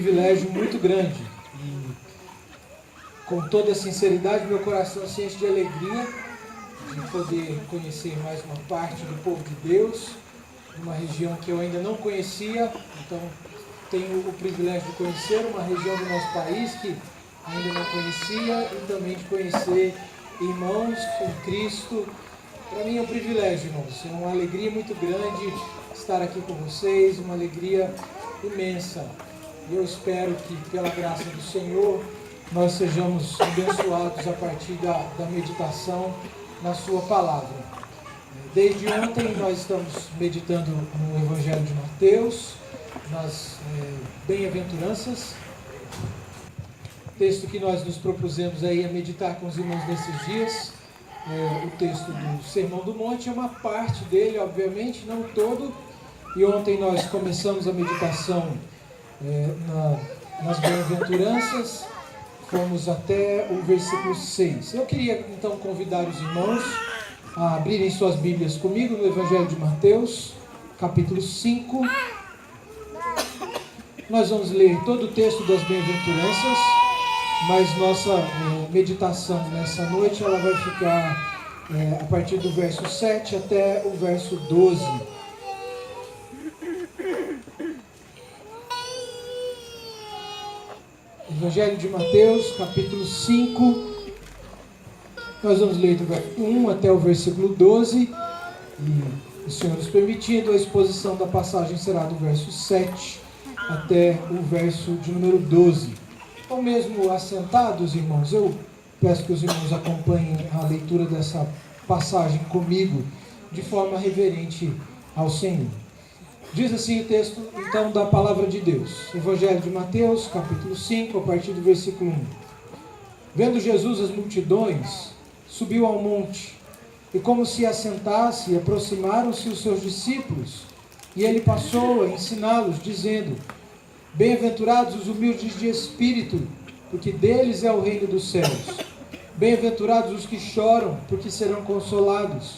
privilégio muito grande e, com toda a sinceridade, meu coração se enche de alegria de poder conhecer mais uma parte do povo de Deus, uma região que eu ainda não conhecia. Então tenho o privilégio de conhecer uma região do nosso país que ainda não conhecia e também de conhecer irmãos em Cristo. Para mim é um privilégio, irmãos, é uma alegria muito grande estar aqui com vocês, uma alegria imensa. Eu espero que, pela graça do Senhor, nós sejamos abençoados a partir da meditação na sua palavra. Desde ontem nós estamos meditando no Evangelho de Mateus, nas bem-aventuranças, texto que nós nos propusemos aí a meditar com os irmãos nesses dias. O texto do Sermão do Monte é uma parte dele, obviamente, não todo, e ontem nós começamos a meditação nas bem-aventuranças, fomos até o versículo 6. Eu queria então convidar os irmãos a abrirem suas Bíblias comigo no Evangelho de Mateus, capítulo 5. Nós vamos ler todo o texto das bem-aventuranças, mas nossa meditação nessa noite ela vai ficar a partir do verso 7 até o verso 12. Evangelho de Mateus, capítulo 5. Nós vamos ler do verso 1 até o versículo 12. E, o Senhor nos permitindo, a exposição da passagem será do verso 7 até o verso de número 12. Ou mesmo assentados, irmãos, eu peço que os irmãos acompanhem a leitura dessa passagem comigo de forma reverente ao Senhor. Diz assim o texto, então, da palavra de Deus. Evangelho de Mateus, capítulo 5, a partir do versículo 1. Vendo Jesus as multidões, subiu ao monte, e como se assentasse, aproximaram-se os seus discípulos, e ele passou a ensiná-los, dizendo: Bem-aventurados os humildes de espírito, porque deles é o reino dos céus. Bem-aventurados os que choram, porque serão consolados.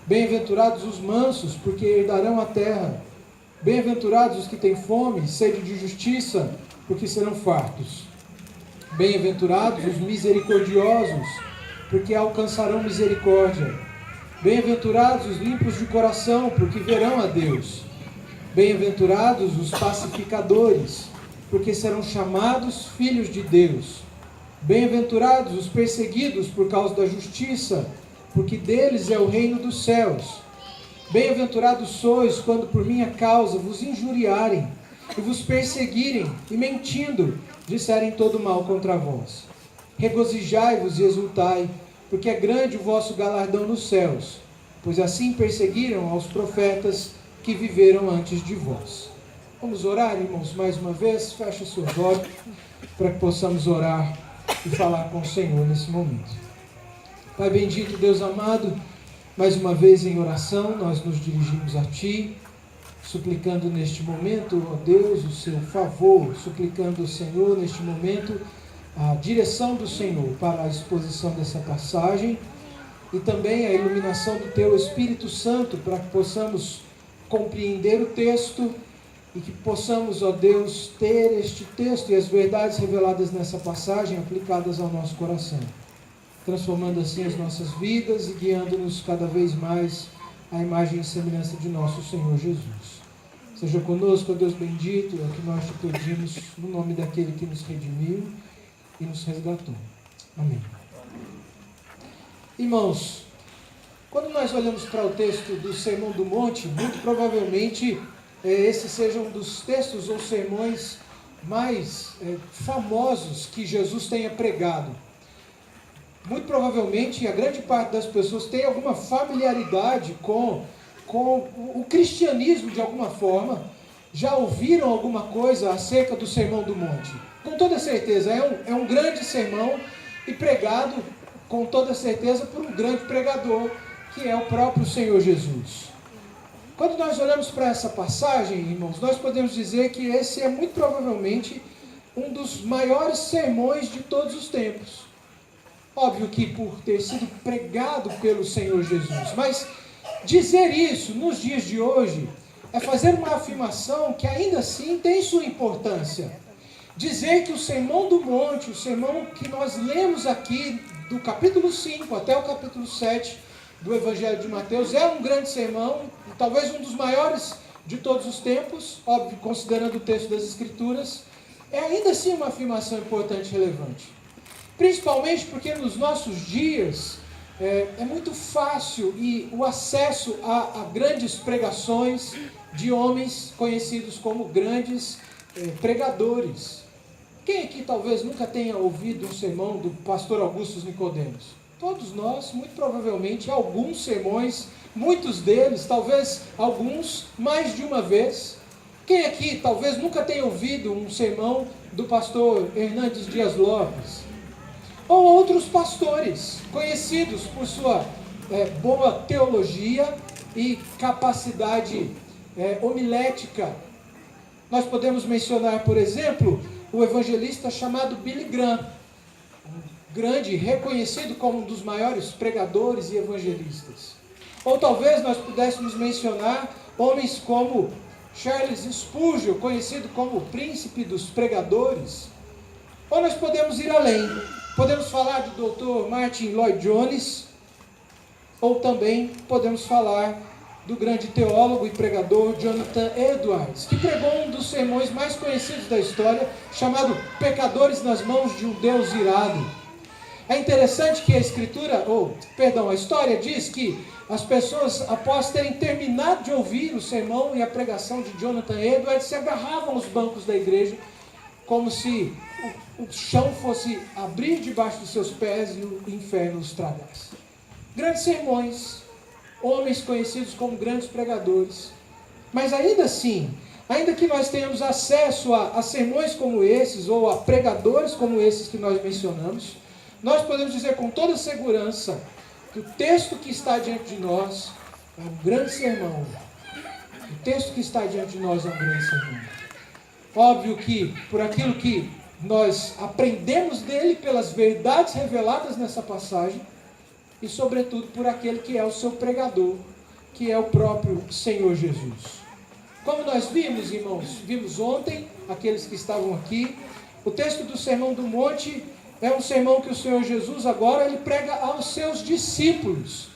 Bem-aventurados os mansos, porque herdarão a terra. Bem-aventurados os que têm fome e sede de justiça, porque serão fartos. Bem-aventurados os misericordiosos, porque alcançarão misericórdia. Bem-aventurados os limpos de coração, porque verão a Deus. Bem-aventurados os pacificadores, porque serão chamados filhos de Deus. Bem-aventurados os perseguidos por causa da justiça, porque deles é o reino dos céus. Bem-aventurados sois quando por minha causa vos injuriarem e vos perseguirem e mentindo disserem todo mal contra vós. Regozijai-vos e exultai, porque é grande o vosso galardão nos céus, pois assim perseguiram aos profetas que viveram antes de vós. Vamos orar, irmãos, mais uma vez. Feche seus olhos para que possamos orar e falar com o Senhor nesse momento. Pai bendito, Deus amado, mais uma vez em oração nós nos dirigimos a Ti, suplicando neste momento, ó Deus, o Seu favor, suplicando ao Senhor neste momento a direção do Senhor para a exposição dessa passagem e também a iluminação do Teu Espírito Santo para que possamos compreender o texto e que possamos, ó Deus, ter este texto e as verdades reveladas nessa passagem aplicadas ao nosso coração, transformando assim as nossas vidas e guiando-nos cada vez mais à imagem e semelhança de nosso Senhor Jesus. Seja conosco, ó Deus bendito, é o que nós te pedimos no nome daquele que nos redimiu e nos resgatou. Amém. Irmãos, quando nós olhamos para o texto do Sermão do Monte, muito provavelmente esse seja um dos textos ou sermões mais famosos que Jesus tenha pregado. Muito provavelmente a grande parte das pessoas tem alguma familiaridade com o cristianismo de alguma forma, já ouviram alguma coisa acerca do Sermão do Monte. Com toda certeza, é um grande sermão e pregado com toda certeza por um grande pregador, que é o próprio Senhor Jesus. Quando nós olhamos para essa passagem, irmãos, nós podemos dizer que esse é muito provavelmente um dos maiores sermões de todos os tempos. Óbvio que por ter sido pregado pelo Senhor Jesus, mas dizer isso nos dias de hoje é fazer uma afirmação que ainda assim tem sua importância. dizer que o Sermão do Monte, o sermão que nós lemos aqui, do capítulo 5 até o capítulo 7 do Evangelho de Mateus, é um grande sermão, talvez um dos maiores de todos os tempos, óbvio, considerando o texto das Escrituras, é ainda assim uma afirmação importante e relevante. Principalmente porque nos nossos dias é muito fácil e o acesso a grandes pregações de homens conhecidos como grandes pregadores. Quem aqui talvez nunca tenha ouvido um sermão do pastor Augusto Nicodemos? Todos nós, muito provavelmente, alguns sermões, muitos deles, talvez alguns, mais de uma vez. Quem aqui talvez nunca tenha ouvido um sermão do pastor Hernandes Dias Lopes? Ou outros pastores, conhecidos por sua boa teologia e capacidade homilética. Nós podemos mencionar, por exemplo, o evangelista chamado Billy Graham, um grande, reconhecido como um dos maiores pregadores e evangelistas. Ou talvez nós pudéssemos mencionar homens como Charles Spurgeon, conhecido como o príncipe dos pregadores. Ou nós podemos ir além, podemos falar do Dr. Martin Lloyd Jones, ou também podemos falar do grande teólogo e pregador Jonathan Edwards, que pregou um dos sermões mais conhecidos da história, chamado Pecadores nas Mãos de um Deus Irado. É interessante que a história diz que as pessoas, após terem terminado de ouvir o sermão e a pregação de Jonathan Edwards, se agarravam aos bancos da igreja, como se o chão fosse abrir debaixo dos seus pés e o inferno os tragasse. Grandes sermões, homens conhecidos como grandes pregadores. Mas ainda assim, ainda que nós tenhamos acesso a sermões como esses, ou a pregadores como esses que nós mencionamos, nós podemos dizer com toda segurança que o texto que está diante de nós é um grande sermão. O texto que está diante de nós é um grande sermão. Óbvio que, por aquilo que nós aprendemos dele, pelas verdades reveladas nessa passagem, e sobretudo por aquele que é o seu pregador, que é o próprio Senhor Jesus. Como nós vimos, irmãos, vimos ontem, aqueles que estavam aqui, o texto do Sermão do Monte é um sermão que o Senhor Jesus agora ele prega aos seus discípulos.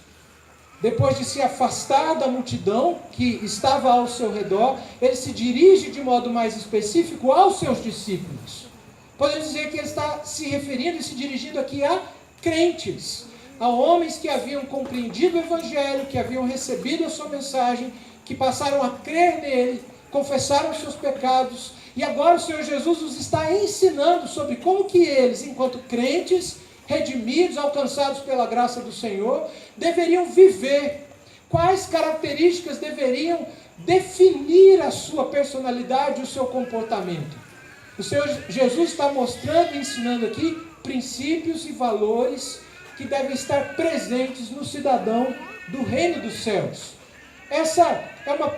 Depois de se afastar da multidão que estava ao seu redor, ele se dirige de modo mais específico aos seus discípulos. Podemos dizer que ele está se referindo e se dirigindo aqui a crentes, a homens que haviam compreendido o Evangelho, que haviam recebido a sua mensagem, que passaram a crer nele, confessaram os seus pecados, e agora o Senhor Jesus os está ensinando sobre como que eles, enquanto crentes, redimidos, alcançados pela graça do Senhor, deveriam viver, quais características deveriam definir a sua personalidade, o seu comportamento. O Senhor Jesus está mostrando e ensinando aqui princípios e valores que devem estar presentes no cidadão do reino dos céus. Essa é uma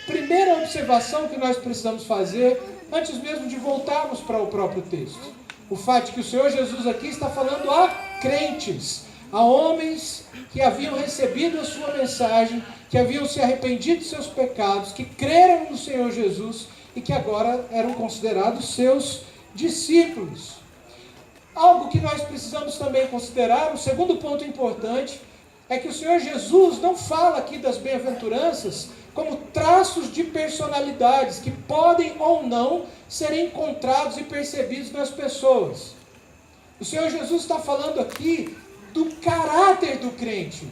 primeira observação que nós precisamos fazer antes mesmo de voltarmos para o próprio texto. O fato de que o Senhor Jesus aqui está falando a crentes, a homens que haviam recebido a sua mensagem, que haviam se arrependido de seus pecados, que creram no Senhor Jesus e que agora eram considerados seus discípulos. Algo que nós precisamos também considerar, o segundo ponto importante, é que o Senhor Jesus não fala aqui das bem-aventuranças como traços de personalidades que podem ou não ser encontrados e percebidos nas pessoas. O Senhor Jesus está falando aqui do caráter do crente.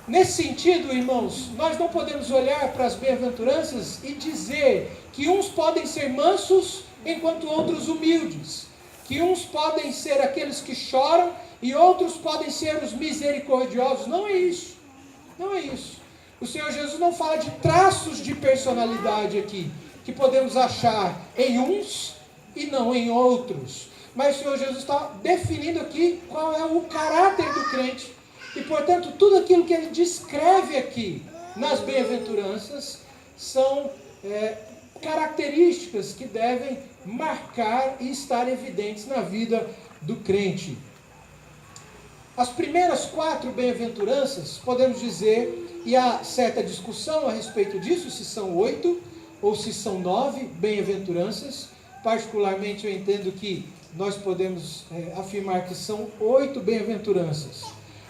Nesse sentido, irmãos, nós não podemos olhar para as bem-aventuranças e dizer que uns podem ser mansos enquanto outros humildes, que uns podem ser aqueles que choram e outros podem ser os misericordiosos. Não é isso. Não é isso. O Senhor Jesus não fala de traços de personalidade aqui, que podemos achar em uns e não em outros. Mas o Senhor Jesus está definindo aqui qual é o caráter do crente. E, portanto, tudo aquilo que ele descreve aqui nas bem-aventuranças são características que devem marcar e estar evidentes na vida do crente. As primeiras 4 bem-aventuranças, podemos dizer, e há certa discussão a respeito disso, se são 8 ou se são 9 bem-aventuranças, particularmente eu entendo que nós podemos afirmar que são 8 bem-aventuranças.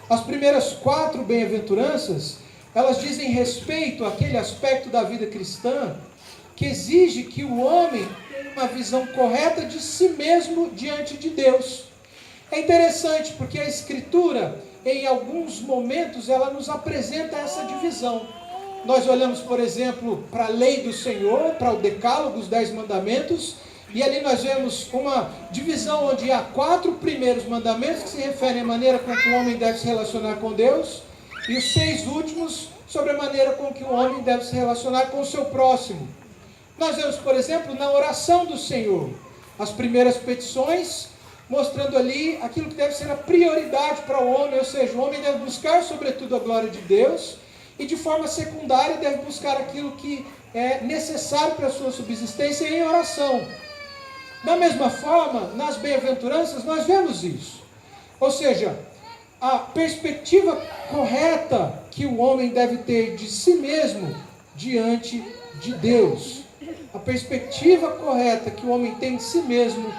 As primeiras 4 bem-aventuranças, elas dizem respeito àquele aspecto da vida cristã que exige que o homem tenha uma visão correta de si mesmo diante de Deus. É interessante porque a Escritura, em alguns momentos, ela nos apresenta essa divisão. Nós olhamos, por exemplo, para a lei do Senhor, para o decálogo, os 10 mandamentos, e ali nós vemos uma divisão onde há 4 primeiros mandamentos que se referem à maneira com que o homem deve se relacionar com Deus, e os 6 últimos sobre a maneira com que o homem deve se relacionar com o seu próximo. Nós vemos, por exemplo, na oração do Senhor, as primeiras petições, mostrando ali aquilo que deve ser a prioridade para o homem, ou seja, o homem deve buscar sobretudo a glória de Deus, e de forma secundária deve buscar aquilo que é necessário para a sua subsistência em oração. Da mesma forma, nas bem-aventuranças nós vemos isso. Ou seja, a perspectiva correta que o homem deve ter de si mesmo diante de Deus. A perspectiva correta que o homem tem de si mesmo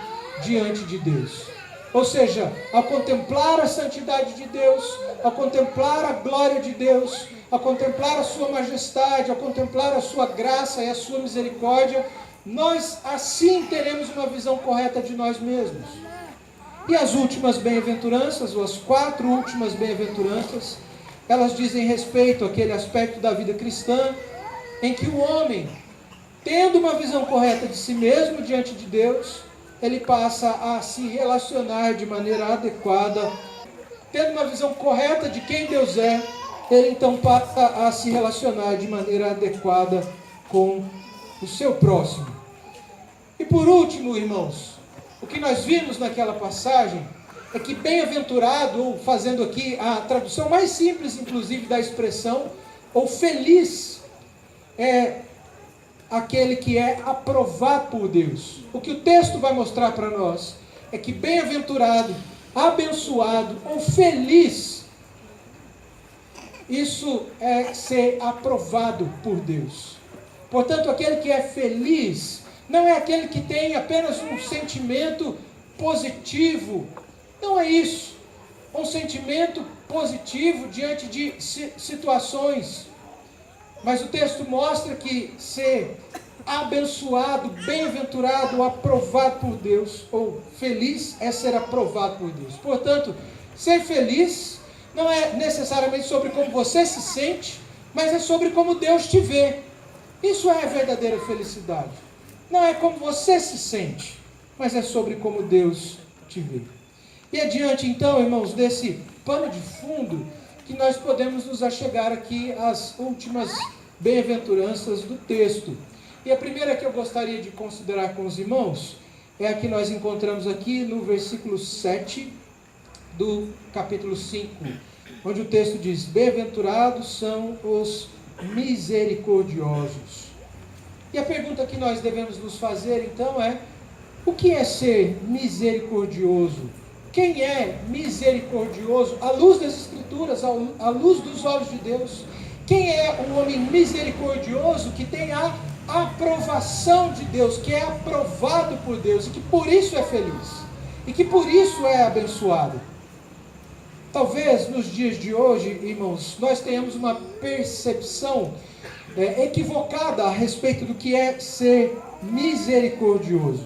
diante de Deus. Ou seja, ao contemplar a santidade de Deus, ao contemplar a glória de Deus, ao contemplar a sua majestade, ao contemplar a sua graça e a sua misericórdia, nós assim teremos uma visão correta de nós mesmos. E as últimas bem-aventuranças, ou as 4 últimas bem-aventuranças, elas dizem respeito àquele aspecto da vida cristã em que o homem, tendo uma visão correta de si mesmo diante de Deus, ele passa a se relacionar de maneira adequada. Tendo uma visão correta de quem Deus é, ele então passa a se relacionar de maneira adequada com o seu próximo. E por último, irmãos, o que nós vimos naquela passagem é que bem-aventurado, ou fazendo aqui a tradução mais simples, inclusive, da expressão, ou feliz, é aquele que é aprovado por Deus. O que o texto vai mostrar para nós é que bem-aventurado, abençoado ou feliz, isso é ser aprovado por Deus. Portanto, aquele que é feliz não é aquele que tem apenas um sentimento positivo. Não é isso. Um sentimento positivo diante de situações. Mas o texto mostra que ser abençoado, bem-aventurado, aprovado por Deus, ou feliz é ser aprovado por Deus. Portanto, ser feliz não é necessariamente sobre como você se sente, mas é sobre como Deus te vê. Isso é a verdadeira felicidade. Não é como você se sente, mas é sobre como Deus te vê. E adiante então, irmãos, desse pano de fundo, que nós podemos nos achegar aqui às últimas bem-aventuranças do texto. E a primeira que eu gostaria de considerar com os irmãos é a que nós encontramos aqui no versículo 7 do capítulo 5, onde o texto diz: bem-aventurados são os misericordiosos. E a pergunta que nós devemos nos fazer então é: o que é ser misericordioso? Quem é misericordioso? À luz das Escrituras, à luz dos olhos de Deus. Quem é um homem misericordioso que tem a aprovação de Deus, que é aprovado por Deus e que por isso é feliz e que por isso é abençoado? Talvez nos dias de hoje, irmãos, nós tenhamos uma percepção equivocada a respeito do que é ser misericordioso.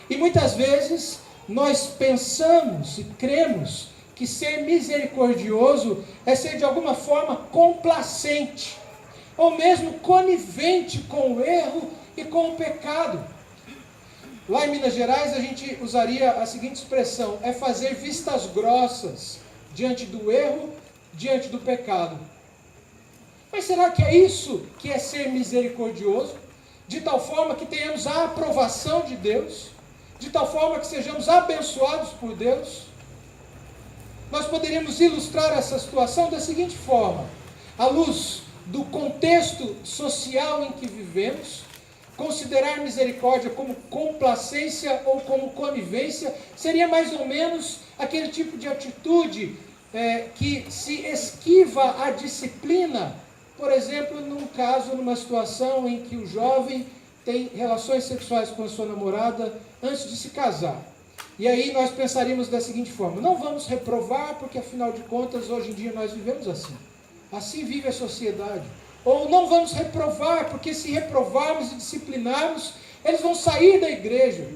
E muitas vezes nós pensamos e cremos que ser misericordioso é ser de alguma forma complacente, ou mesmo conivente com o erro e com o pecado. Lá em Minas Gerais a gente usaria a seguinte expressão: é fazer vistas grossas diante do erro, diante do pecado. Mas será que é isso que é ser misericordioso? De tal forma que tenhamos a aprovação de Deus? De tal forma que sejamos abençoados por Deus? Nós poderíamos ilustrar essa situação da seguinte forma: à luz do contexto social em que vivemos, considerar misericórdia como complacência ou como conivência seria mais ou menos aquele tipo de atitude que se esquiva à disciplina. Por exemplo, numa situação em que o jovem tem relações sexuais com a sua namorada antes de se casar. E aí nós pensaríamos da seguinte forma: não vamos reprovar, porque afinal de contas hoje em dia nós vivemos assim. Assim vive a sociedade. Ou não vamos reprovar, porque se reprovarmos e disciplinarmos, eles vão sair da igreja.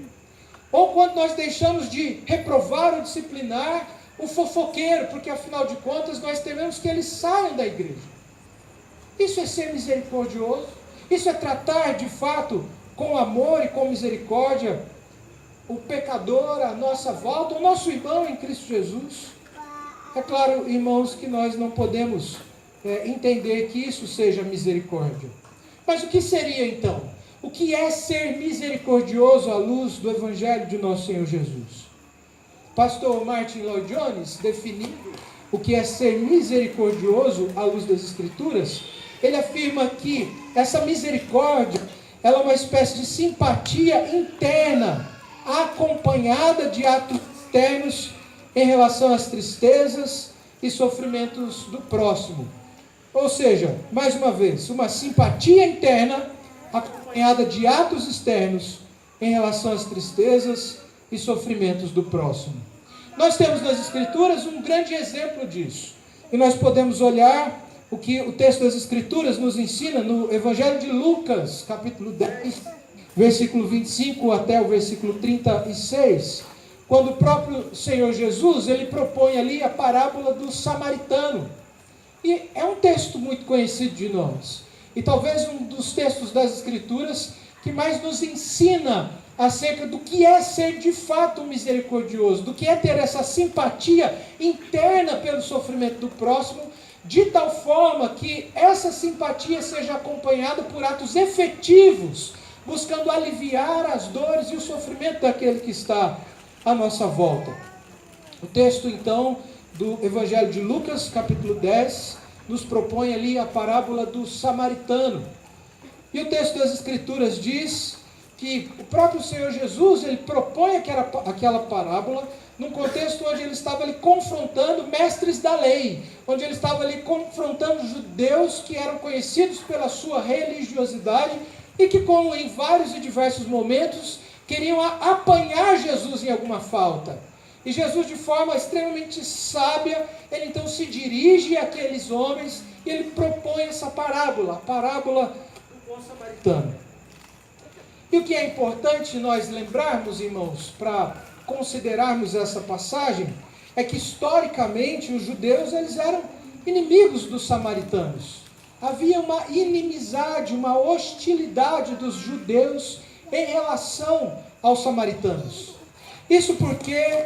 Ou quando nós deixamos de reprovar ou disciplinar o fofoqueiro, porque afinal de contas nós tememos que eles saiam da igreja. Isso é ser misericordioso? Isso é tratar de fato com amor e com misericórdia o pecador à nossa volta, o nosso irmão em Cristo Jesus? É claro, irmãos, que nós não podemos entender que isso seja misericórdia. Mas o que seria então? O que é ser misericordioso à luz do Evangelho de nosso Senhor Jesus? Pastor Martin Lloyd Jones, definindo o que é ser misericordioso à luz das Escrituras, ele afirma que essa misericórdia, ela é uma espécie de simpatia interna, acompanhada de atos externos em relação às tristezas e sofrimentos do próximo. Ou seja, mais uma vez, uma simpatia interna acompanhada de atos externos em relação às tristezas e sofrimentos do próximo. Nós temos nas Escrituras um grande exemplo disso. E nós podemos olhar o que o texto das Escrituras nos ensina no Evangelho de Lucas, capítulo 10, versículo 25 até o versículo 36, quando o próprio Senhor Jesus, ele propõe ali a parábola do samaritano. E é um texto muito conhecido de nós. E talvez um dos textos das Escrituras que mais nos ensina acerca do que é ser de fato misericordioso, do que é ter essa simpatia interna pelo sofrimento do próximo, de tal forma que essa simpatia seja acompanhada por atos efetivos, buscando aliviar as dores e o sofrimento daquele que está à nossa volta. O texto, então, do Evangelho de Lucas, capítulo 10, nos propõe ali a parábola do samaritano. E o texto das Escrituras diz que o próprio Senhor Jesus, ele propõe aquela parábola num contexto onde ele estava ali confrontando mestres da lei, onde ele estava ali confrontando judeus que eram conhecidos pela sua religiosidade e que, como em vários e diversos momentos, queriam apanhar Jesus em alguma falta. E Jesus, de forma extremamente sábia, ele então se dirige àqueles homens e ele propõe essa parábola, a parábola do bom samaritano. E o que é importante nós lembrarmos, irmãos, para considerarmos essa passagem, é que historicamente os judeus eles eram inimigos dos samaritanos. Havia uma inimizade, uma hostilidade dos judeus em relação aos samaritanos. Isso porque,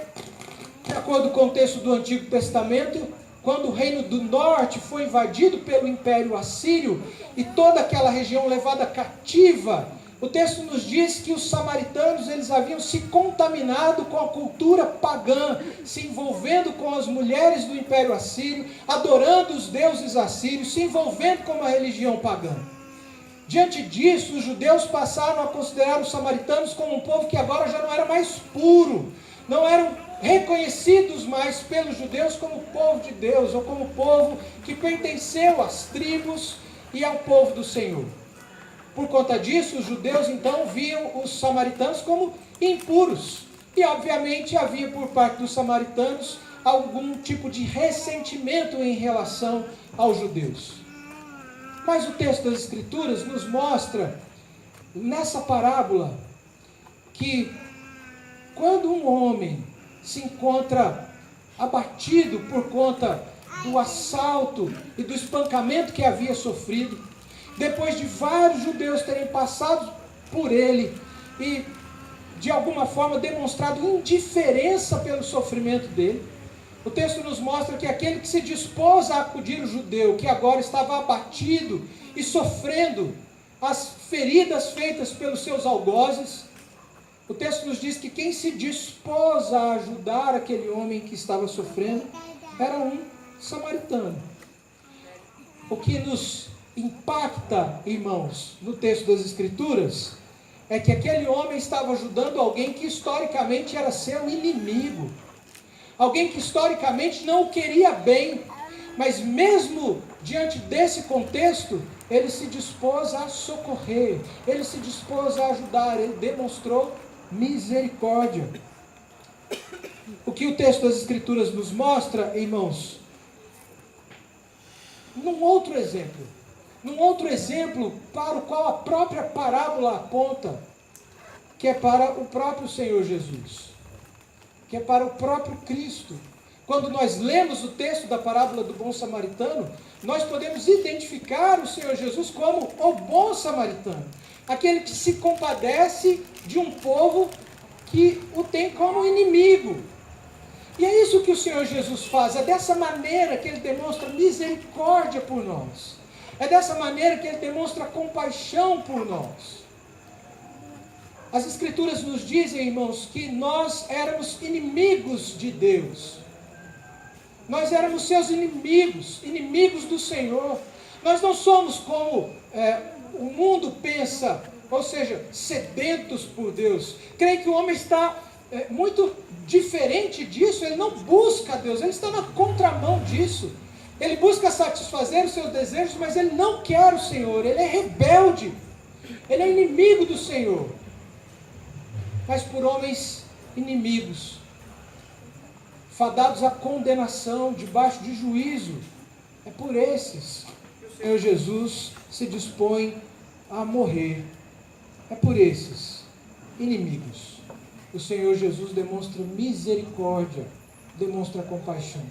de acordo com o texto do Antigo Testamento, quando o reino do norte foi invadido pelo Império Assírio e toda aquela região levada cativa, o texto nos diz que os samaritanos eles haviam se contaminado com a cultura pagã, se envolvendo com as mulheres do Império Assírio, adorando os deuses assírios, se envolvendo com uma religião pagã. Diante disso, os judeus passaram a considerar os samaritanos como um povo que agora já não era mais puro, não eram reconhecidos mais pelos judeus como povo de Deus, ou como povo que pertenceu às tribos e ao povo do Senhor. Por conta disso, os judeus então viam os samaritanos como impuros. E obviamente havia por parte dos samaritanos algum tipo de ressentimento em relação aos judeus. Mas o texto das Escrituras nos mostra, nessa parábola, que quando um homem se encontra abatido por conta do assalto e do espancamento que havia sofrido, depois de vários judeus terem passado por ele e de alguma forma demonstrado indiferença pelo sofrimento dele, o texto nos mostra que aquele que se dispôs a acudir o judeu, que agora estava abatido e sofrendo as feridas feitas pelos seus algozes, o texto nos diz que quem se dispôs a ajudar aquele homem que estava sofrendo era um samaritano. O que nos impacta, irmãos, no texto das Escrituras, é que aquele homem estava ajudando alguém que historicamente era seu inimigo. Alguém que historicamente não o queria bem, mas mesmo diante desse contexto, ele se dispôs a socorrer, ele se dispôs a ajudar, ele demonstrou misericórdia. O que o texto das Escrituras nos mostra, irmãos, num outro exemplo para o qual a própria parábola aponta, que é para o próprio Senhor Jesus, que é para o próprio Cristo. Quando nós lemos o texto da parábola do bom samaritano, nós podemos identificar o Senhor Jesus como o bom samaritano, aquele que se compadece de um povo que o tem como inimigo. E é isso que o Senhor Jesus faz, é dessa maneira que ele demonstra misericórdia por nós, é dessa maneira que ele demonstra compaixão por nós. As Escrituras nos dizem, irmãos, que nós éramos inimigos de Deus, nós éramos seus inimigos, inimigos do Senhor. Nós não somos como o mundo pensa, ou seja, sedentos por Deus. Creio que o homem está muito diferente disso, ele não busca Deus, ele está na contramão disso. Ele busca satisfazer os seus desejos, mas ele não quer o Senhor, ele é rebelde, ele é inimigo do Senhor. Mas por homens inimigos, fadados à condenação, debaixo de juízo, é por esses que o Senhor Jesus se dispõe a morrer. É por esses inimigos o Senhor Jesus demonstra misericórdia, demonstra compaixão.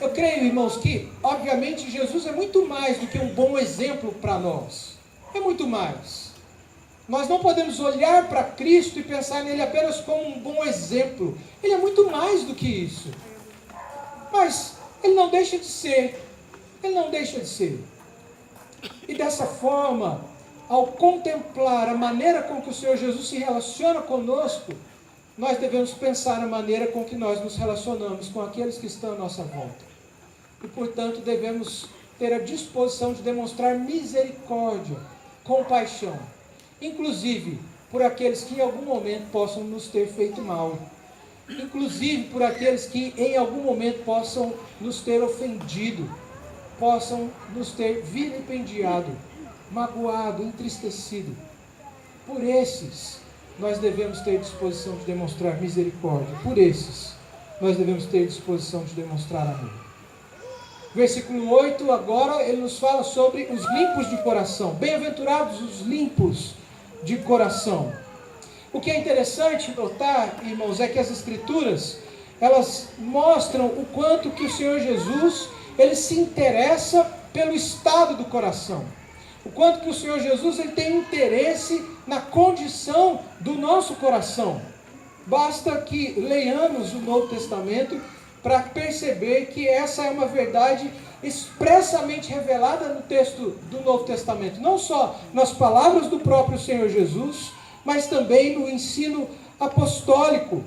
Eu creio, irmãos, que obviamente Jesus é muito mais do que um bom exemplo para nós. É muito mais. Nós não podemos olhar para Cristo e pensar nele apenas como um bom exemplo. Ele é muito mais do que isso. Mas ele não deixa de ser. Ele não deixa de ser. E dessa forma, ao contemplar a maneira com que o Senhor Jesus se relaciona conosco, nós devemos pensar na maneira com que nós nos relacionamos com aqueles que estão à nossa volta. E, portanto, devemos ter a disposição de demonstrar misericórdia, compaixão, inclusive por aqueles que em algum momento possam nos ter feito mal, inclusive por aqueles que em algum momento possam nos ter ofendido, possam nos ter vilipendiado, magoado, entristecido. Por esses nós devemos ter disposição de demonstrar misericórdia, por esses nós devemos ter disposição de demonstrar amor. Versículo 8, agora ele nos fala sobre os limpos de coração. Bem-aventurados os limpos de coração. O que é interessante notar, irmãos, é que as Escrituras, elas mostram o quanto que o Senhor Jesus, ele se interessa pelo estado do coração. O quanto que o Senhor Jesus, ele tem interesse na condição do nosso coração. Basta que leiamos o Novo Testamento para perceber que essa é uma verdade expressamente revelada no texto do Novo Testamento. Não só nas palavras do próprio Senhor Jesus, mas também no ensino apostólico.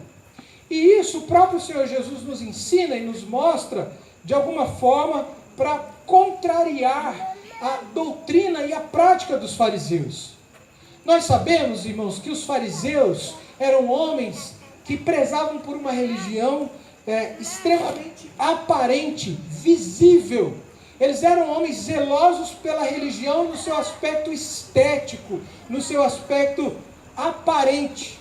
E isso o próprio Senhor Jesus nos ensina e nos mostra, de alguma forma, para contrariar a doutrina e a prática dos fariseus. Nós sabemos, irmãos, que os fariseus eram homens que prezavam por uma religião extremamente aparente, visível. Eles eram homens zelosos pela religião no seu aspecto estético, no seu aspecto aparente.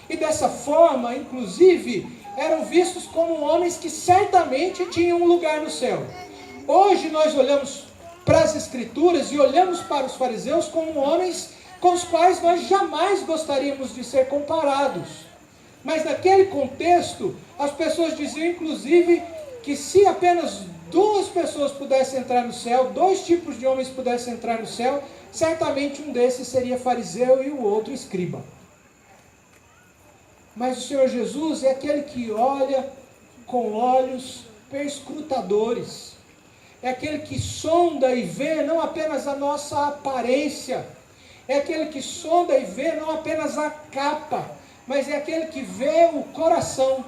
E dessa forma, inclusive, eram vistos como homens que certamente tinham um lugar no céu. Hoje nós olhamos para as Escrituras e olhamos para os fariseus como homens com os quais nós jamais gostaríamos de ser comparados. Mas naquele contexto, as pessoas diziam inclusive que se apenas duas pessoas pudessem entrar no céu, dois tipos de homens pudessem entrar no céu, certamente um desses seria fariseu e o outro escriba. Mas o Senhor Jesus é aquele que olha com olhos perscrutadores. É aquele que sonda e vê não apenas a nossa aparência. É aquele que sonda e vê não apenas a capa, mas é aquele que vê o coração,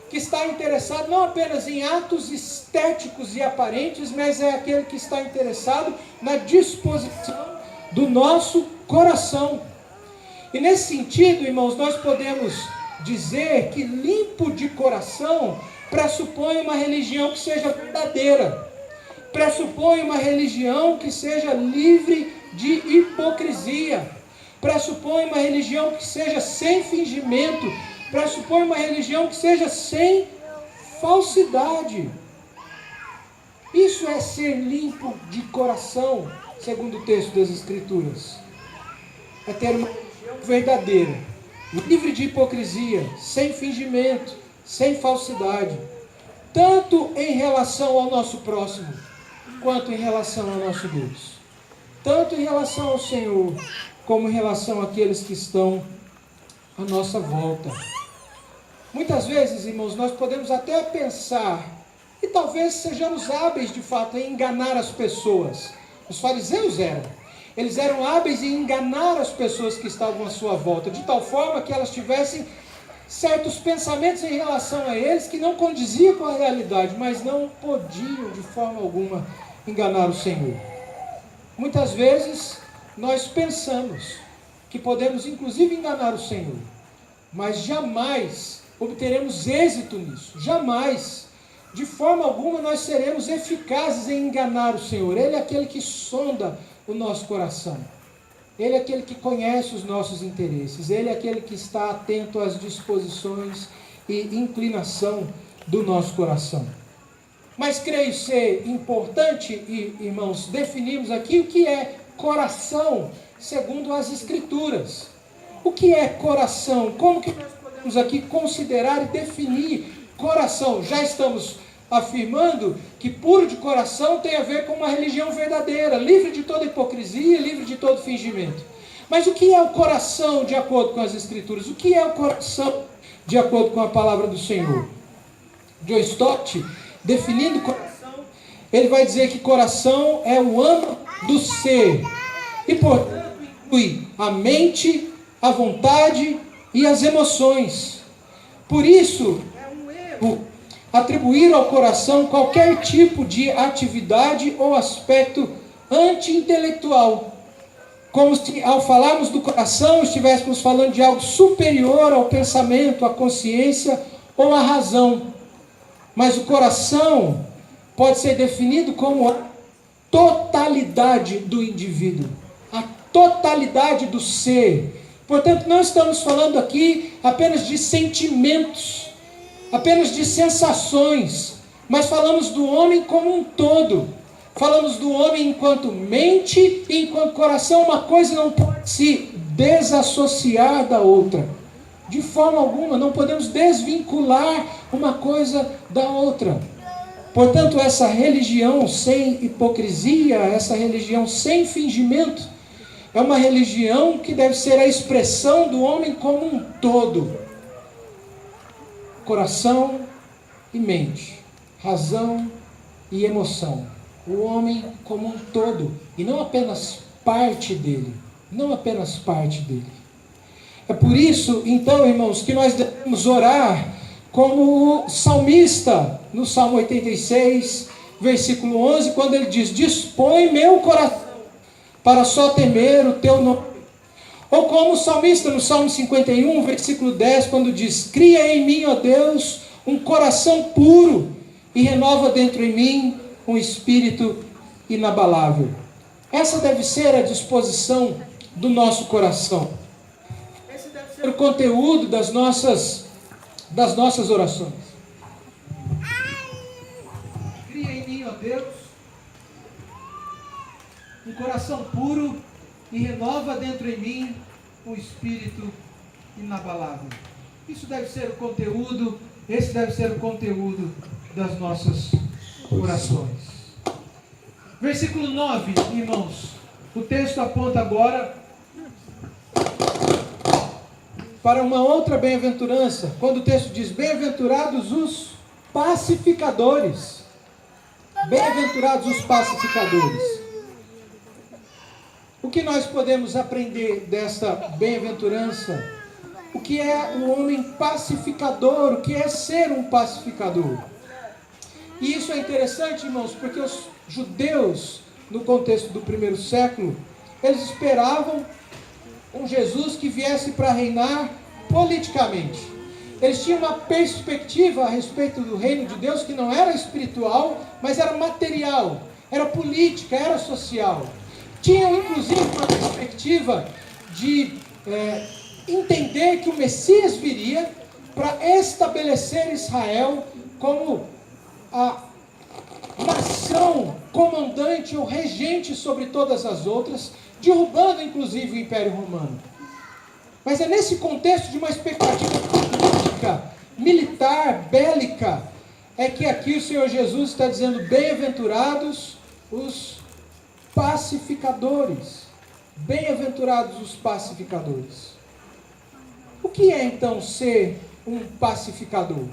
que está interessado não apenas em atos estéticos e aparentes, mas é aquele que está interessado na disposição do nosso coração. E nesse sentido, irmãos, nós podemos dizer que limpo de coração pressupõe uma religião que seja verdadeira. pressupõe uma religião que seja livre de hipocrisia, pressupõe uma religião que seja sem fingimento, pressupõe uma religião que seja sem falsidade. Isso é ser limpo de coração, segundo o texto das Escrituras. É ter uma religião verdadeira, livre de hipocrisia, sem fingimento, sem falsidade, tanto em relação ao nosso próximo, quanto em relação ao nosso Deus. Tanto em relação ao Senhor, como em relação àqueles que estão à nossa volta. Muitas vezes, irmãos, nós podemos até pensar, e talvez sejamos hábeis de fato em enganar as pessoas. Os fariseus eram. Eles eram hábeis em enganar as pessoas que estavam à sua volta, de tal forma que elas tivessem certos pensamentos em relação a eles que não condiziam com a realidade, mas não podiam de forma alguma enganar o Senhor. Muitas vezes nós pensamos que podemos inclusive enganar o Senhor, mas jamais obteremos êxito nisso, jamais. De forma alguma nós seremos eficazes em enganar o Senhor. Ele é aquele que sonda o nosso coração. Ele é aquele que conhece os nossos interesses. Ele é aquele que está atento às disposições e inclinação do nosso coração. Mas creio ser importante, irmãos, definirmos aqui o que é coração, segundo as Escrituras. O que é coração? Como que nós podemos aqui considerar e definir coração? Já estamos afirmando que puro de coração tem a ver com uma religião verdadeira, livre de toda hipocrisia, livre de todo fingimento. Mas o que é o coração de acordo com as Escrituras? O que é o coração de acordo com a palavra do Senhor? John Stott, definindo coração, ele vai dizer que coração é o âmago do ser e, portanto, inclui a mente, a vontade e as emoções. Por isso, é um erro atribuir ao coração qualquer tipo de atividade ou aspecto anti-intelectual, como se ao falarmos do coração estivéssemos falando de algo superior ao pensamento, à consciência ou à razão. Mas o coração pode ser definido como a totalidade do indivíduo, a totalidade do ser. Portanto, não estamos falando aqui apenas de sentimentos, apenas de sensações, mas falamos do homem como um todo. Falamos do homem enquanto mente e enquanto coração. Uma coisa não pode se desassociar da outra. De forma alguma, não podemos desvincular uma coisa da outra. Portanto, essa religião sem hipocrisia, essa religião sem fingimento, é uma religião que deve ser a expressão do homem como um todo. Coração e mente, razão e emoção. O homem como um todo, e não apenas parte dele. Não apenas parte dele. É por isso, então, irmãos, que nós devemos orar como o salmista, no Salmo 86, versículo 11, quando ele diz: dispõe meu coração para só temer o teu nome. Ou como o salmista no Salmo 51, versículo 10, quando diz: cria em mim, ó Deus, um coração puro e renova dentro em mim um espírito inabalável. Essa deve ser a disposição do nosso coração. Esse deve ser o conteúdo das nossas orações. Cria em mim, ó Deus, um coração puro e renova dentro em mim um espírito inabalável. Isso deve ser o conteúdo, esse deve ser o conteúdo das nossas orações. Versículo 9, irmãos. O texto aponta agora para uma outra bem-aventurança. Quando o texto diz: bem-aventurados os pacificadores. Bem-aventurados os pacificadores. O que nós podemos aprender desta bem-aventurança? O que é um homem pacificador? O que é ser um pacificador? E isso é interessante, irmãos, porque os judeus, no contexto do primeiro século, eles esperavam um Jesus que viesse para reinar politicamente. Eles tinham uma perspectiva a respeito do reino de Deus que não era espiritual, mas era material. era política, era social. Tinham inclusive uma perspectiva de entender que o Messias viria para estabelecer Israel como a nação comandante ou regente sobre todas as outras, derrubando inclusive o Império Romano. Mas é nesse contexto de uma expectativa política, militar, bélica, é que aqui o Senhor Jesus está dizendo: bem-aventurados os pacificadores. Bem-aventurados os pacificadores. O que é então ser um pacificador?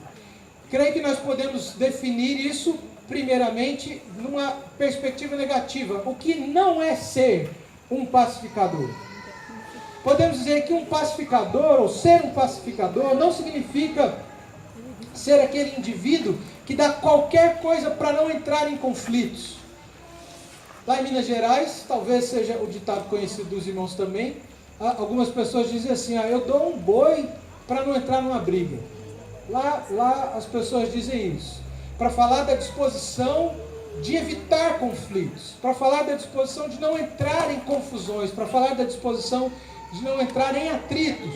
Creio que nós podemos definir isso primeiramente numa perspectiva negativa. O que não é ser um pacificador? Podemos dizer que um pacificador, ou ser um pacificador, não significa ser aquele indivíduo que dá qualquer coisa para não entrar em conflitos. Lá em Minas Gerais, talvez seja o ditado conhecido dos irmãos também, algumas pessoas dizem assim: eu dou um boi para não entrar numa briga. Lá as pessoas dizem isso, para falar da disposição de evitar conflitos, para falar da disposição de não entrar em confusões, para falar da disposição de não entrar em atritos.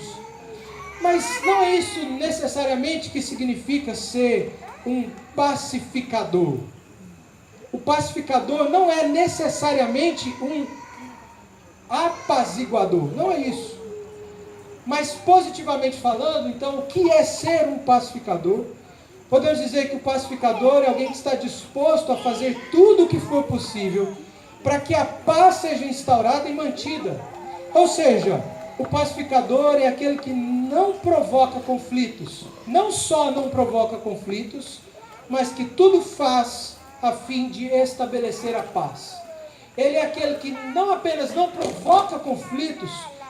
Mas não é isso necessariamente que significa ser um pacificador. O pacificador não é necessariamente um apaziguador, não é isso. Mas positivamente falando, então, o que é ser um pacificador? Podemos dizer que o pacificador é alguém que está disposto a fazer tudo o que for possível para que a paz seja instaurada e mantida. Ou seja, o pacificador é aquele que não provoca conflitos. Não só não provoca conflitos, mas que tudo faz a fim de estabelecer a paz. Ele é aquele que não apenas não provoca conflitos,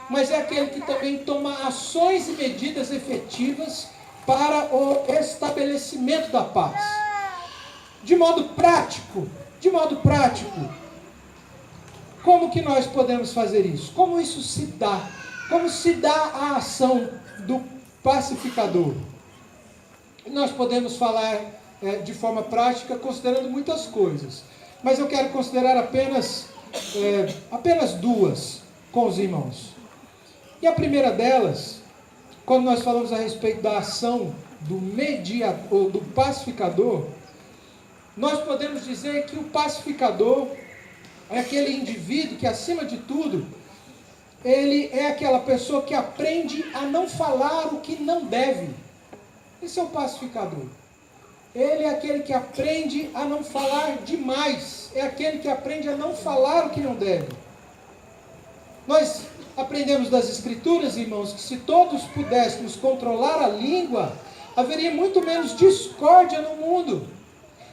mas é aquele que também toma ações e medidas efetivas para o estabelecimento da paz. De modo prático, como que nós podemos fazer isso? Como isso se dá? Como se dá a ação do pacificador? Nós podemos falar de forma prática, considerando muitas coisas, mas eu quero considerar apenas duas com os irmãos. E a primeira delas, quando nós falamos a respeito da ação do mediador, do pacificador, nós podemos dizer que o pacificador é aquele indivíduo que, acima de tudo, ele é aquela pessoa que aprende a não falar o que não deve. Esse é o pacificador. Ele é aquele que aprende a não falar demais. É aquele que aprende a não falar o que não deve. Nós aprendemos das Escrituras, irmãos, que se todos pudéssemos controlar a língua, haveria muito menos discórdia no mundo.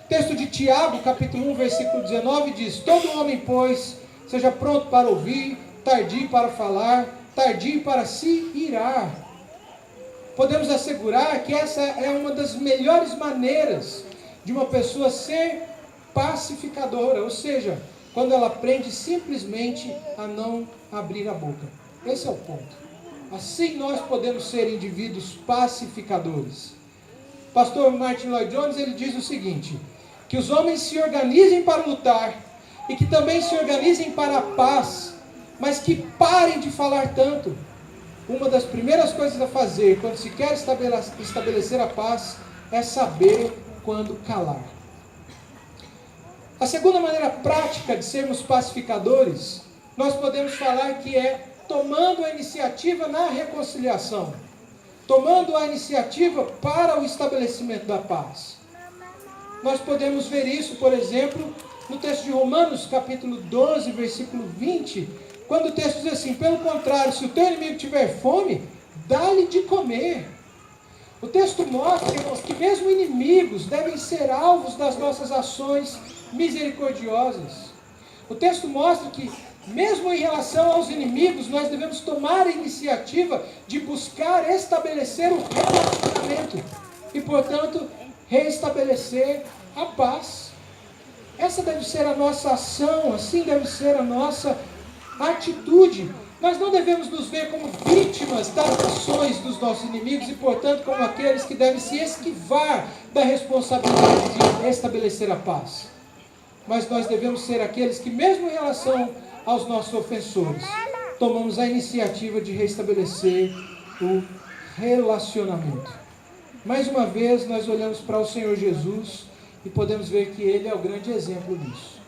O texto de Tiago, capítulo 1, versículo 19, diz: todo homem, pois, seja pronto para ouvir, tardio para falar, tardio para se irar. Podemos assegurar que essa é uma das melhores maneiras de uma pessoa ser pacificadora, ou seja, quando ela aprende simplesmente a não abrir a boca. Esse é o ponto. Assim nós podemos ser indivíduos pacificadores. Pastor Martin Lloyd-Jones, ele diz o seguinte: que os homens se organizem para lutar e que também se organizem para a paz, mas que parem de falar tanto. Uma das primeiras coisas a fazer quando se quer estabelecer a paz é saber quando calar. A segunda maneira prática de sermos pacificadores, nós podemos falar que é tomando a iniciativa na reconciliação, tomando a iniciativa para o estabelecimento da paz. Nós podemos ver isso, por exemplo, no texto de Romanos, capítulo 12, versículo 20, quando o texto diz assim: pelo contrário, se o teu inimigo tiver fome, dá-lhe de comer. O texto mostra, irmãos, que mesmo inimigos devem ser alvos das nossas ações misericordiosas. O texto mostra que, mesmo em relação aos inimigos, nós devemos tomar a iniciativa de buscar estabelecer o relacionamento e, portanto, restabelecer a paz. Essa deve ser a nossa ação, assim deve ser a nossa atitude. Nós não devemos nos ver como vítimas das ações dos nossos inimigos e, portanto, como aqueles que devem se esquivar da responsabilidade de estabelecer a paz. mas nós devemos ser aqueles que, mesmo em relação aos nossos ofensores, tomamos a iniciativa de restabelecer o relacionamento. Mais uma vez, nós olhamos para o Senhor Jesus e podemos ver que Ele é o grande exemplo disso.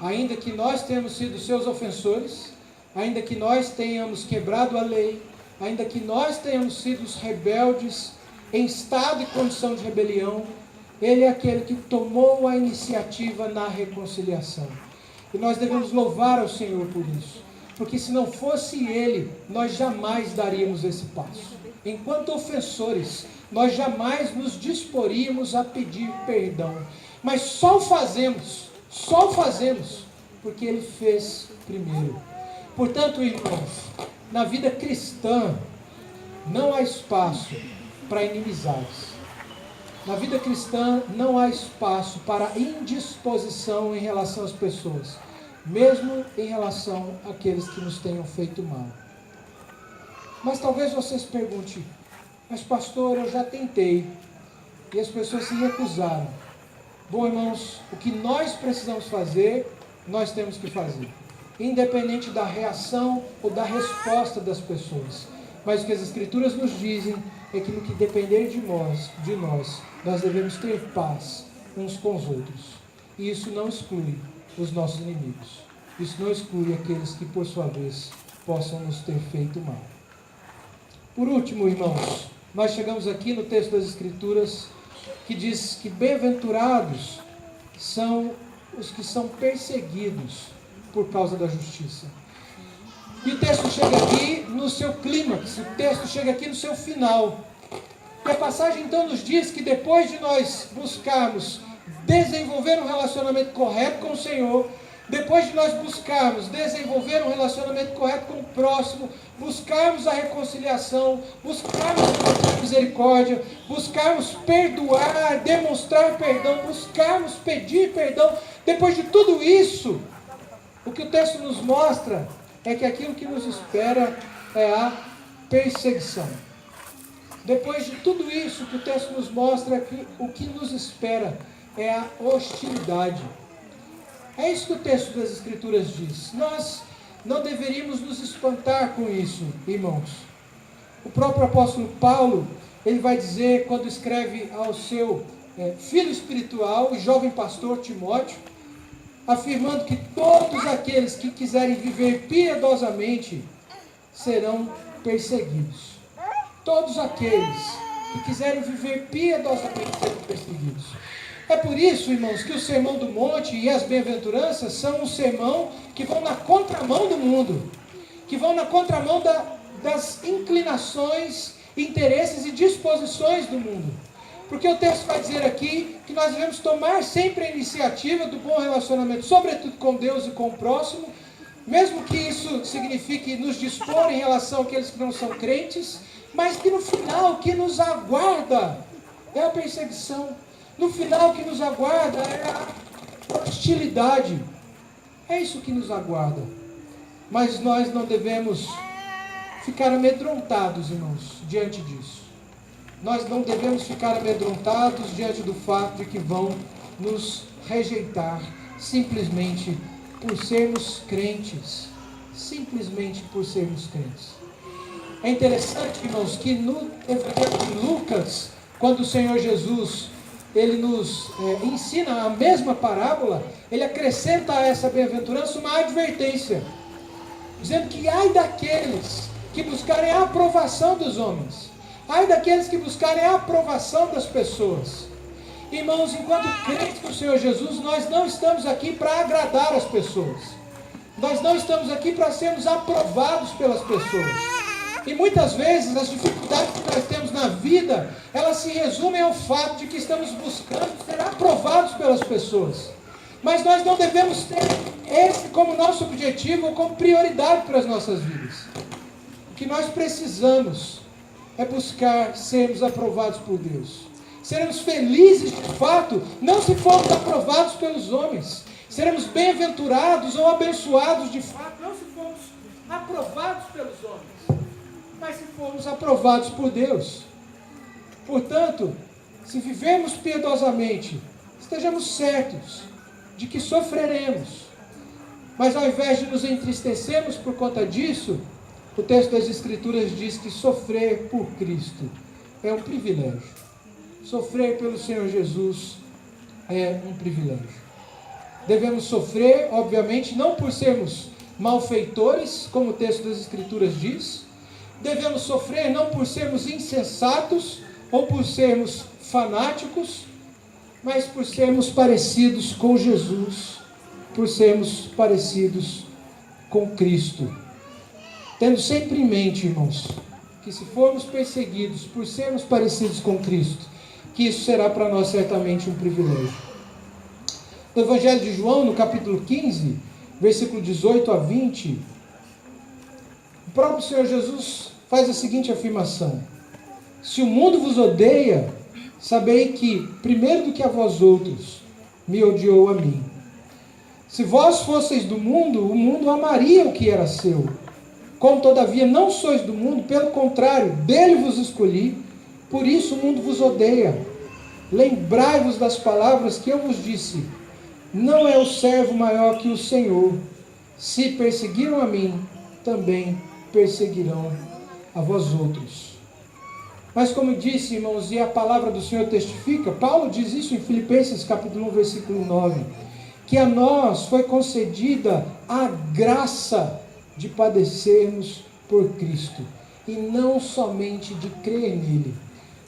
Ainda que nós tenhamos sido seus ofensores, ainda que nós tenhamos quebrado a lei, ainda que nós tenhamos sido os rebeldes em estado e condição de rebelião, Ele é aquele que tomou a iniciativa na reconciliação. E nós devemos louvar ao Senhor por isso, porque se não fosse Ele, nós jamais daríamos esse passo. Enquanto ofensores, nós jamais nos disporíamos a pedir perdão, mas só o fazemos, porque Ele fez primeiro. Portanto, irmãos, na vida cristã, não há espaço para inimizades. Na vida cristã, não há espaço para indisposição em relação às pessoas, mesmo em relação àqueles que nos tenham feito mal. Mas talvez você se pergunte, mas pastor, eu já tentei, e as pessoas se recusaram. Bom, irmãos, o que nós precisamos fazer, nós temos que fazer, independente da reação ou da resposta das pessoas. Mas o que as Escrituras nos dizem é que no que depender de nós devemos ter paz uns com os outros. E isso não exclui os nossos inimigos. Isso não exclui aqueles que, por sua vez, possam nos ter feito mal. Por último, irmãos, nós chegamos aqui no texto das Escrituras que diz que bem-aventurados são os que são perseguidos por causa da justiça. E o texto chega aqui no seu clímax, o texto chega aqui no seu final. E a passagem então nos diz que depois de nós buscarmos desenvolver um relacionamento correto com o Senhor, depois de nós buscarmos desenvolver um relacionamento correto com o próximo, buscarmos a reconciliação, buscarmos a misericórdia, buscarmos perdoar, demonstrar perdão, buscarmos pedir perdão, depois de tudo isso, o que o texto nos mostra é que aquilo que nos espera é a perseguição. Depois de tudo isso, o que o texto nos mostra é que o que nos espera é a hostilidade. É isso que o texto das Escrituras diz. Nós não deveríamos nos espantar com isso, irmãos. O próprio apóstolo Paulo, ele vai dizer, quando escreve ao seu filho espiritual, o jovem pastor Timóteo, afirmando que todos aqueles que quiserem viver piedosamente serão perseguidos. Todos aqueles que quiserem viver piedosamente serão perseguidos. É por isso, irmãos, que o Sermão do Monte e as Bem-aventuranças são um sermão que vão na contramão do mundo, que vão na contramão das inclinações, interesses e disposições do mundo. Porque o texto vai dizer aqui que nós devemos tomar sempre a iniciativa do bom relacionamento, sobretudo com Deus e com o próximo, mesmo que isso signifique nos dispor em relação àqueles que não são crentes, mas que no final o que nos aguarda é a perseguição. No final o que nos aguarda é a hostilidade. É isso que nos aguarda. Mas nós não devemos ficar amedrontados, irmãos, diante disso. Nós não devemos ficar amedrontados diante do fato de que vão nos rejeitar simplesmente por sermos crentes. Simplesmente por sermos crentes. É interessante, irmãos, que no Evangelho de Lucas, quando o Senhor Jesus ele nos ensina a mesma parábola, ele acrescenta a essa bem-aventurança uma advertência, dizendo que ai daqueles que buscarem a aprovação dos homens, ai daqueles que buscarem a aprovação das pessoas. Irmãos, enquanto crentes do Senhor Jesus, nós não estamos aqui para agradar as pessoas, nós não estamos aqui para sermos aprovados pelas pessoas. E muitas vezes as dificuldades que nós temos na vida, elas se resumem ao fato de que estamos buscando ser aprovados pelas pessoas. Mas nós não devemos ter esse como nosso objetivo ou como prioridade para as nossas vidas. O que nós precisamos é buscar sermos aprovados por Deus. Seremos felizes de fato, não se formos aprovados pelos homens. Seremos bem-aventurados ou abençoados de fato, não se formos aprovados pelos homens, mas se formos aprovados por Deus. Portanto, se vivermos piedosamente, estejamos certos de que sofreremos. Mas ao invés de nos entristecermos por conta disso, o texto das Escrituras diz que sofrer por Cristo é um privilégio. Sofrer pelo Senhor Jesus é um privilégio. Devemos sofrer, obviamente, não por sermos malfeitores, como o texto das Escrituras diz. Devemos sofrer não por sermos insensatos ou por sermos fanáticos, mas por sermos parecidos com Jesus, por sermos parecidos com Cristo. Tendo sempre em mente, irmãos, que se formos perseguidos por sermos parecidos com Cristo, que isso será para nós certamente um privilégio. No Evangelho de João, no capítulo 15, versículo 18 a 20, o próprio Senhor Jesus faz a seguinte afirmação: se o mundo vos odeia, sabei que, primeiro do que a vós outros, me odiou a mim. Se vós fosseis do mundo, o mundo amaria o que era seu. Como todavia não sois do mundo, pelo contrário, dele vos escolhi, por isso o mundo vos odeia. Lembrai-vos das palavras que eu vos disse: não é o servo maior que o Senhor. Se perseguiram a mim, também perseguirão a vós outros. Mas como disse, irmãos, e a palavra do Senhor testifica, Paulo diz isso em Filipenses capítulo 1, versículo 9, que a nós foi concedida a graça de padecermos por Cristo, e não somente de crer nele.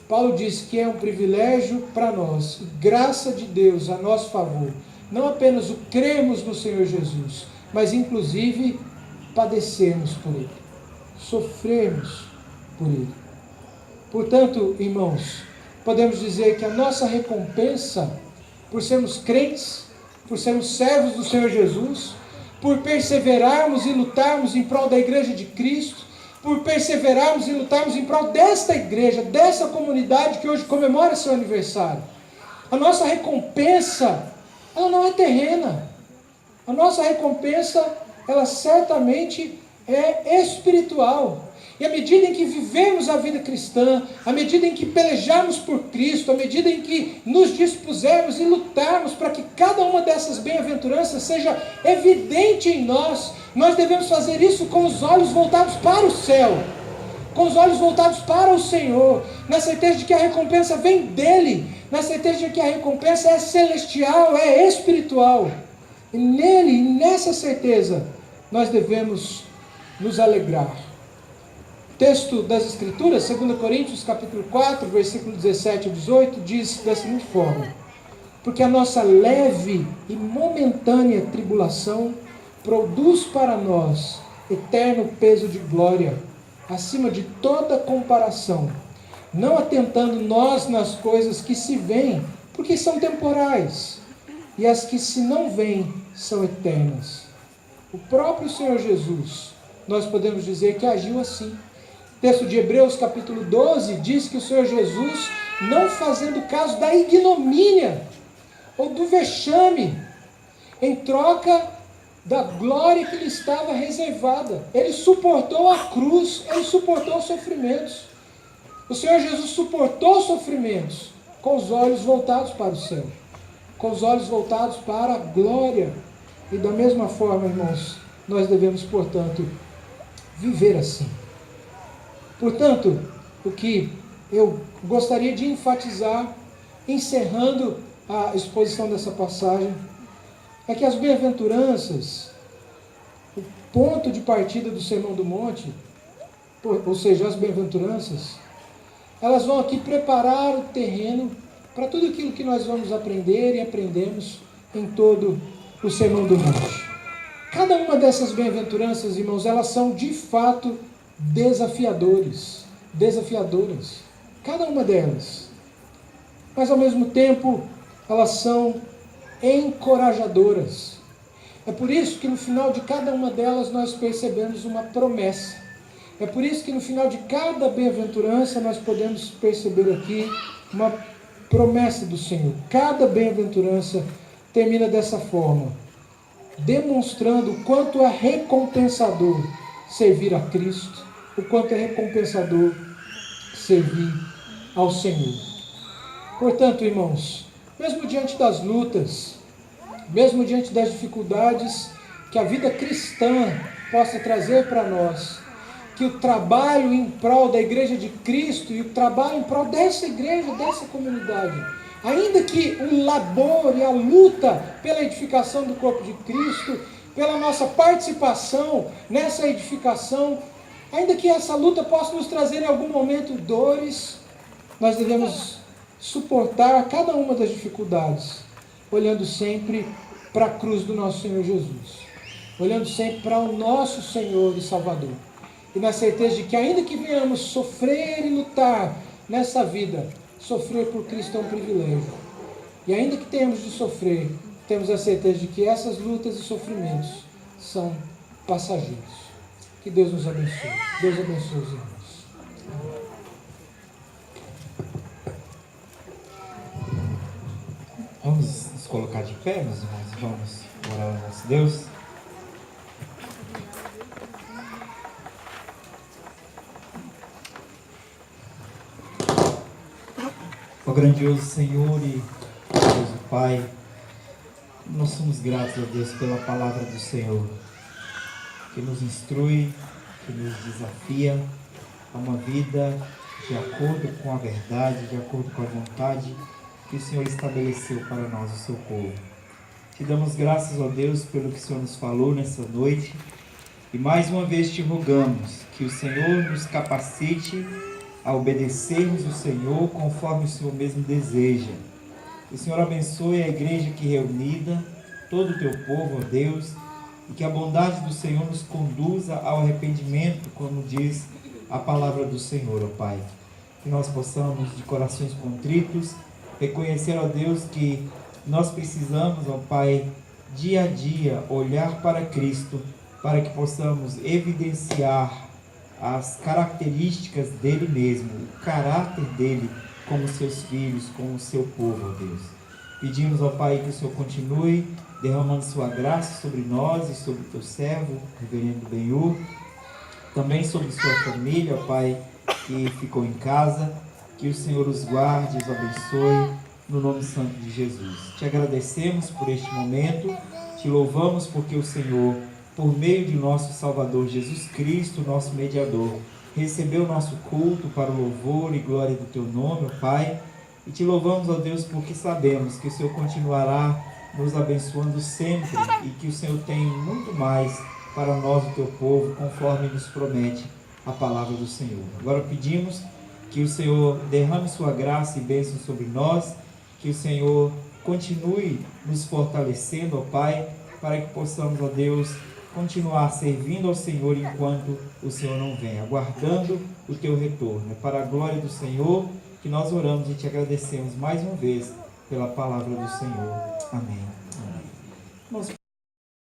Paulo diz que é um privilégio para nós, graça de Deus a nosso favor, não apenas o crermos no Senhor Jesus, mas inclusive padecermos por Ele, sofrermos por Ele. Portanto, irmãos, podemos dizer que a nossa recompensa, por sermos crentes, por sermos servos do Senhor Jesus, por perseverarmos e lutarmos em prol da igreja de Cristo, por perseverarmos e lutarmos em prol desta igreja, dessa comunidade que hoje comemora seu aniversário, a nossa recompensa, ela não é terrena. A nossa recompensa, ela certamente é espiritual. E à medida em que vivemos a vida cristã, à medida em que pelejarmos por Cristo, à medida em que nos dispusermos e lutarmos para que cada uma dessas bem-aventuranças seja evidente em nós, nós devemos fazer isso com os olhos voltados para o céu, com os olhos voltados para o Senhor, na certeza de que a recompensa vem dEle, na certeza de que a recompensa é celestial, é espiritual. E nele, nessa certeza, nós devemos nos alegrar. O texto das Escrituras, 2 Coríntios capítulo 4, versículo 17 a 18, diz da seguinte forma: porque a nossa leve e momentânea tribulação produz para nós eterno peso de glória, acima de toda comparação, não atentando nós nas coisas que se veem, porque são temporais, e as que se não veem são eternas. O próprio Senhor Jesus, nós podemos dizer que agiu assim. O texto de Hebreus capítulo 12 diz que o Senhor Jesus, não fazendo caso da ignomínia ou do vexame, em troca da glória que lhe estava reservada, ele suportou a cruz, ele suportou os sofrimentos. O Senhor Jesus suportou os sofrimentos com os olhos voltados para o céu, com os olhos voltados para a glória. E da mesma forma, irmãos, nós devemos, portanto, viver assim. Portanto, o que eu gostaria de enfatizar, encerrando a exposição dessa passagem, é que as bem-aventuranças, o ponto de partida do Sermão do Monte, ou seja, as bem-aventuranças, elas vão aqui preparar o terreno para tudo aquilo que nós vamos aprender e aprendemos em todo o Sermão do Monte. Cada uma dessas bem-aventuranças, irmãos, elas são de fato desafiadoras. Cada uma delas. Mas ao mesmo tempo, elas são encorajadoras. É por isso que no final de cada uma delas nós percebemos uma promessa. É por isso que no final de cada bem-aventurança nós podemos perceber aqui uma promessa do Senhor. Cada bem-aventurança termina dessa forma, demonstrando o quanto é recompensador servir a Cristo, o quanto é recompensador servir ao Senhor. Portanto, irmãos, mesmo diante das lutas, mesmo diante das dificuldades que a vida cristã possa trazer para nós, que o trabalho em prol da igreja de Cristo e o trabalho em prol dessa igreja, dessa comunidade, ainda que o labor e a luta pela edificação do corpo de Cristo, pela nossa participação nessa edificação, ainda que essa luta possa nos trazer em algum momento dores, nós devemos suportar cada uma das dificuldades, olhando sempre para a cruz do nosso Senhor Jesus, olhando sempre para o nosso Senhor e Salvador, e na certeza de que ainda que venhamos sofrer e lutar nessa vida, sofrer por Cristo é um privilégio, e ainda que tenhamos de sofrer, temos a certeza de que essas lutas e sofrimentos são passageiros. Que Deus nos abençoe. Deus abençoe os irmãos. Vamos nos colocar de pé, meus irmãos, e vamos orar ao nosso Deus. Ó grandioso Senhor e grandioso Pai, nós somos gratos a Deus pela palavra do Senhor, que nos instrui, que nos desafia a uma vida de acordo com a verdade, de acordo com a vontade que o Senhor estabeleceu para nós, o seu povo. Te damos graças, ó Deus, pelo que o Senhor nos falou nessa noite, e mais uma vez te rogamos que o Senhor nos capacite a obedecermos o Senhor conforme o Senhor mesmo deseja. Que o Senhor abençoe a igreja aqui reunida, todo o teu povo, ó Deus, e que a bondade do Senhor nos conduza ao arrependimento, como diz a palavra do Senhor, ó Pai. Que nós possamos, de corações contritos, reconhecer, ó Deus, que nós precisamos, ó Pai, dia a dia, olhar para Cristo, para que possamos evidenciar as características dele mesmo, o caráter dele como seus filhos, como seu povo, ó Deus. Pedimos, ó Pai, que o Senhor continue derramando sua graça sobre nós e sobre o teu servo, reverendo Benhur, também sobre sua família, ó Pai, que ficou em casa, que o Senhor os guarde, os abençoe, no nome santo de Jesus. Te agradecemos por este momento, te louvamos porque o Senhor, por meio de nosso Salvador Jesus Cristo, nosso mediador, recebeu nosso culto para o louvor e glória do teu nome, ó Pai, e te louvamos, ó Deus, porque sabemos que o Senhor continuará nos abençoando sempre e que o Senhor tem muito mais para nós, o teu povo, conforme nos promete a palavra do Senhor. Agora pedimos que o Senhor derrame sua graça e bênção sobre nós, que o Senhor continue nos fortalecendo, ó Pai, para que possamos, ó Deus, continuar servindo ao Senhor enquanto o Senhor não vem, aguardando o teu retorno. É para a glória do Senhor que nós oramos e te agradecemos mais uma vez pela palavra do Senhor. Amém. Amém.